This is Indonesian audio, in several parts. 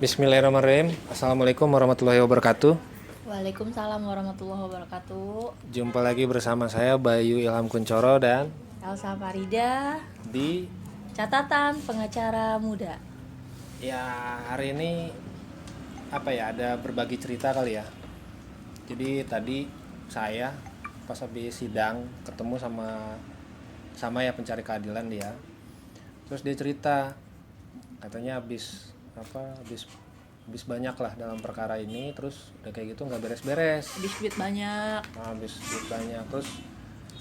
Bismillahirrahmanirrahim. Assalamualaikum warahmatullahi wabarakatuh. Waalaikumsalam warahmatullahi wabarakatuh. Jumpa lagi bersama saya Bayu Ilham Kuncoro dan Elsa Farida, di catatan pengacara muda. hari ini ada berbagi cerita kali ya. Jadi tadi saya pas habis sidang ketemu sama ya pencari keadilan dia. Terus dia cerita katanya habis banyak lah dalam perkara ini, terus udah kayak gitu nggak beres-beres. Habis duit banyak, Habis duit banyak, terus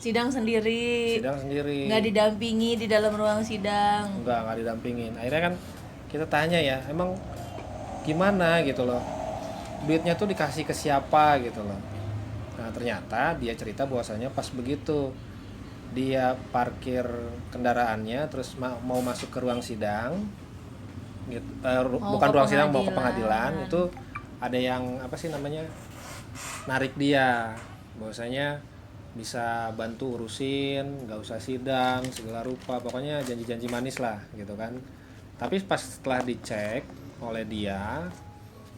sidang sendiri, nggak didampingi di dalam ruang sidang. nggak didampingin. Akhirnya kan kita tanya ya, emang gimana gitu loh, duitnya tuh dikasih ke siapa gitu loh. Nah ternyata dia cerita bahwasanya pas begitu dia parkir kendaraannya terus mau masuk ke ruang sidang gitu, bukan ruang sidang, mau ke pengadilan, itu ada yang narik dia bahwasanya bisa bantu urusin, nggak usah sidang segala rupa, pokoknya janji-janji manis lah gitu kan. Tapi pas setelah dicek oleh dia,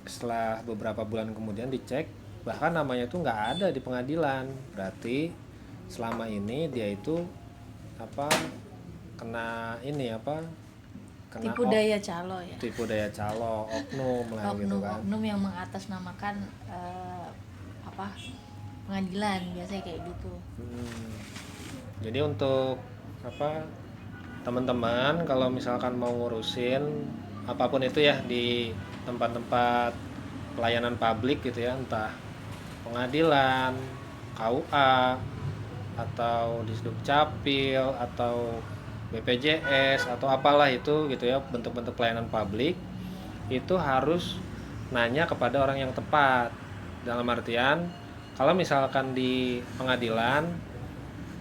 setelah beberapa bulan kemudian dicek, bahkan namanya tuh nggak ada di pengadilan. Berarti selama ini dia itu kena Tipu daya calo ya. Tipu daya calo, oknum lah gitu kan. Oknum yang mengatasnamakan pengadilan, biasanya kayak gitu. Jadi untuk teman-teman kalau misalkan mau ngurusin apapun itu ya di tempat-tempat pelayanan publik gitu ya, entah pengadilan, KUA, atau di Dukcapil, atau BPJS, atau apalah itu gitu ya, bentuk-bentuk pelayanan publik, itu harus nanya kepada orang yang tepat. Dalam artian, kalau misalkan di pengadilan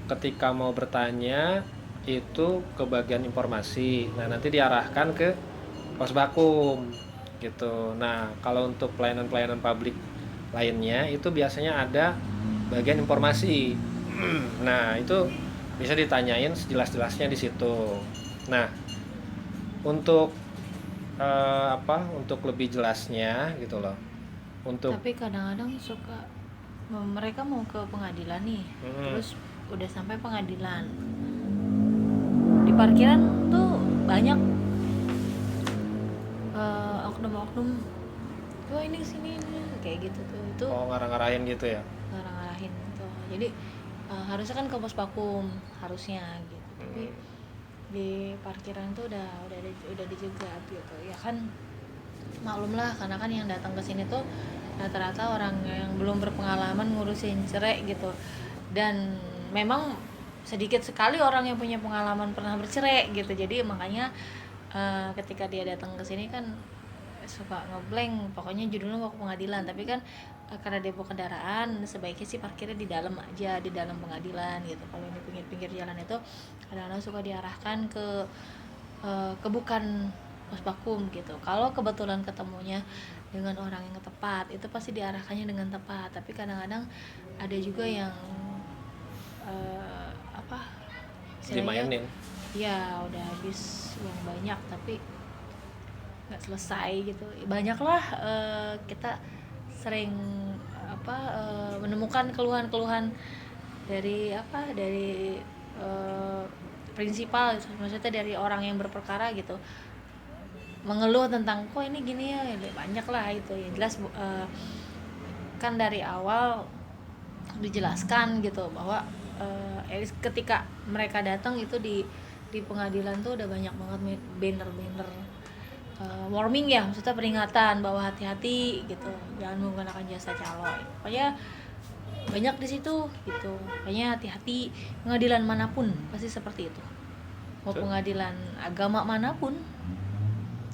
ketika mau bertanya itu ke bagian informasi, nah nanti diarahkan ke pos bakum gitu. Nah kalau untuk pelayanan publik lainnya itu biasanya ada bagian informasi. Nah itu bisa ditanyain sejelas-jelasnya di situ. Nah untuk untuk lebih jelasnya gitu loh, Tapi kadang-kadang suka mereka mau ke pengadilan nih, terus udah sampai pengadilan, di parkiran tuh banyak oknum-oknum, oh ini sini ini kayak gitu tuh. Itu ngarang-ngarahin gitu ya. ngarang-ngarahin gitu. Jadi harusnya kan ke pos vakum harusnya gitu. Tapi di parkiran tuh udah dijegat gitu. Ya kan maklum lah, karena kan yang datang ke sini tuh rata-rata orang yang belum berpengalaman ngurusin cerai gitu. Dan memang sedikit sekali orang yang punya pengalaman pernah bercerai gitu. Jadi makanya ketika dia datang ke sini kan suka ngeblank, pokoknya judulnya mau ke pengadilan, tapi kan karena dia bawa kendaraan sebaiknya sih parkirnya di dalam aja, di dalam pengadilan gitu. Kalau di pinggir-pinggir jalan itu kadang-kadang suka diarahkan ke bukan pos vakum gitu. Kalau kebetulan ketemunya dengan orang yang tepat, itu pasti diarahkannya dengan tepat. Tapi kadang-kadang ada juga yang Dimainin ya udah habis uang banyak tapi nggak selesai gitu. Banyak lah, kita sering menemukan keluhan-keluhan dari prinsipal, maksudnya dari orang yang berperkara gitu, mengeluh tentang kok ini gini ya. Banyak lah itu yang jelas. Kan dari awal dijelaskan gitu bahwa ketika mereka datang itu di pengadilan tuh udah banyak banget banner warning ya, maksudnya peringatan bahwa hati-hati gitu, jangan menggunakan jasa calo. Pokoknya banyak di situ gitu. Pokoknya hati-hati, pengadilan manapun pasti seperti itu. Mau pengadilan agama manapun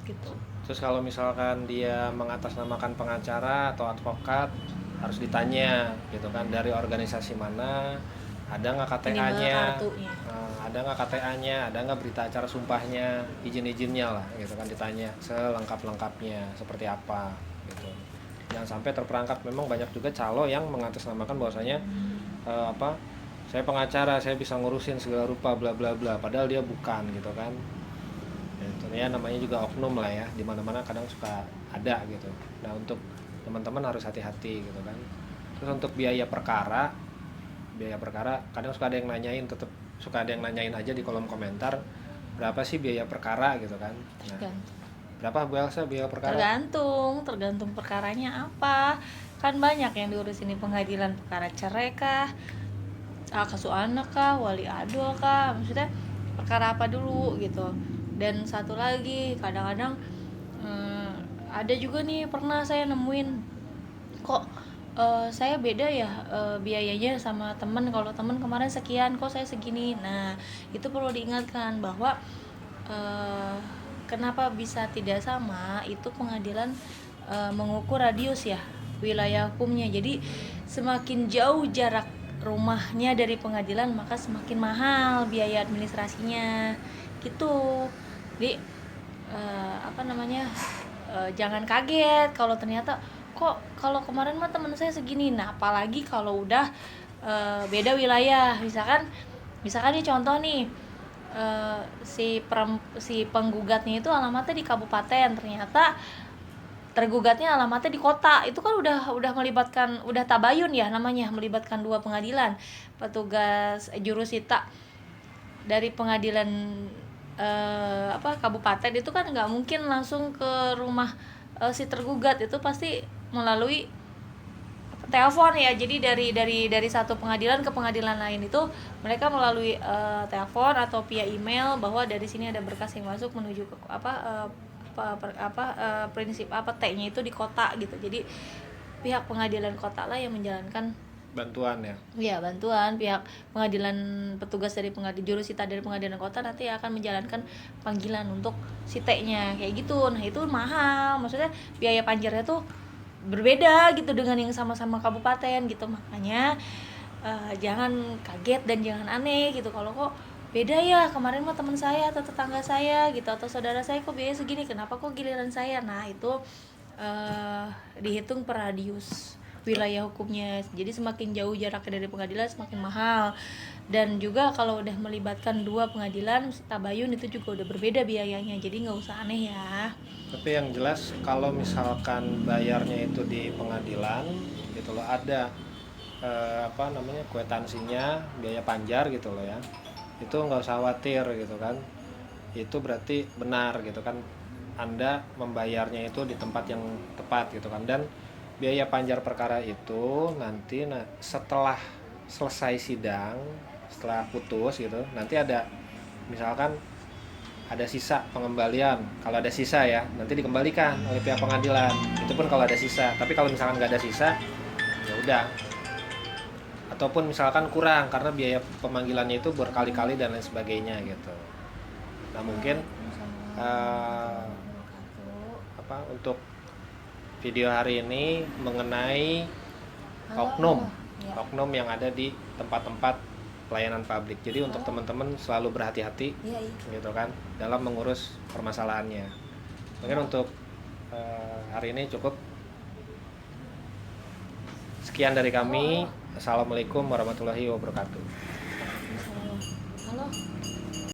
gitu. Terus kalau misalkan dia mengatasnamakan pengacara atau advokat, harus ditanya gitu kan, dari organisasi mana, ada nggak KTA-nya, ada nggak berita acara sumpahnya, izin-izinnya lah gitu kan, ditanya selengkap-lengkapnya seperti apa gitu. Jangan sampai terperangkap. Memang banyak juga calo yang mengatasnamakan bahwasanya saya pengacara, saya bisa ngurusin segala rupa bla bla bla, padahal dia bukan gitu kan gitu. ya namanya juga oknum lah ya, di mana-mana kadang suka ada gitu. Nah untuk teman-teman harus hati-hati gitu kan. Terus untuk biaya perkara kadang suka ada yang nanyain, tetap suka ada yang nanyain aja di kolom komentar, berapa sih biaya perkara gitu kan. Nah, Tergantung. berapa Bu Elsa biaya perkara? Tergantung perkaranya apa. Kan banyak yang diurus ini pengadilan, perkara cerai kah, asuh anak kah, wali adol kah, maksudnya perkara apa dulu gitu. Dan satu lagi, kadang-kadang ada juga nih, pernah saya nemuin kok saya beda ya biayanya sama temen. Kalau temen kemarin sekian, kok saya segini. Nah itu perlu diingatkan bahwa kenapa bisa tidak sama, itu pengadilan mengukur radius ya, wilayah hukumnya. Jadi semakin jauh jarak rumahnya dari pengadilan, maka semakin mahal biaya administrasinya gitu. Jadi jangan kaget kalau ternyata kok kalau kemarin mah teman saya segini. Nah apalagi kalau udah beda wilayah, misalkan nih contoh nih, si penggugatnya itu alamatnya di kabupaten, ternyata tergugatnya alamatnya di kota. Itu kan udah melibatkan, udah tabayun ya namanya, melibatkan dua pengadilan. Petugas jurusita dari pengadilan kabupaten itu kan nggak mungkin langsung ke rumah si tergugat, itu pasti melalui telepon ya. Jadi dari satu pengadilan ke pengadilan lain itu mereka melalui telepon atau via email bahwa dari sini ada berkas yang masuk menuju ke prinsip T-nya itu di kota gitu. Jadi pihak pengadilan kota lah yang menjalankan Bantuan ya. ya, bantuan. Pihak pengadilan, petugas dari jurusita dari pengadilan kota nanti akan menjalankan panggilan untuk si T-nya kayak gitu. Nah itu mahal, maksudnya biaya panjarnya tuh berbeda gitu dengan yang sama-sama kabupaten gitu. Makanya jangan kaget dan jangan aneh gitu kalau kok beda ya, kemarin mah teman saya atau tetangga saya gitu atau saudara saya kok biaya segini, kenapa kok giliran saya. Nah itu dihitung per radius wilayah hukumnya. Jadi semakin jauh jaraknya dari pengadilan semakin mahal. Dan juga kalau udah melibatkan dua pengadilan tabayun itu juga udah berbeda biayanya, jadi nggak usah aneh ya. Tapi yang jelas kalau misalkan bayarnya itu di pengadilan gitu loh, ada kwitansinya, biaya panjar gitu loh ya, itu nggak usah khawatir gitu kan. Itu berarti benar gitu kan, Anda membayarnya itu di tempat yang tepat gitu kan. Dan biaya panjar perkara itu nanti setelah selesai sidang, setelah putus gitu, nanti ada misalkan ada sisa pengembalian. Kalau ada sisa ya nanti dikembalikan oleh pihak pengadilan, itu pun kalau ada sisa. Tapi kalau misalkan nggak ada sisa ya udah, ataupun misalkan kurang karena biaya pemanggilannya itu berkali-kali dan lain sebagainya gitu. Nah mungkin untuk video hari ini mengenai oknum yang ada di tempat-tempat pelayanan publik. Jadi untuk teman-teman selalu berhati-hati gitu kan dalam mengurus permasalahannya. Mungkin untuk hari ini cukup. Sekian dari kami. Assalamualaikum warahmatullahi wabarakatuh. Halo.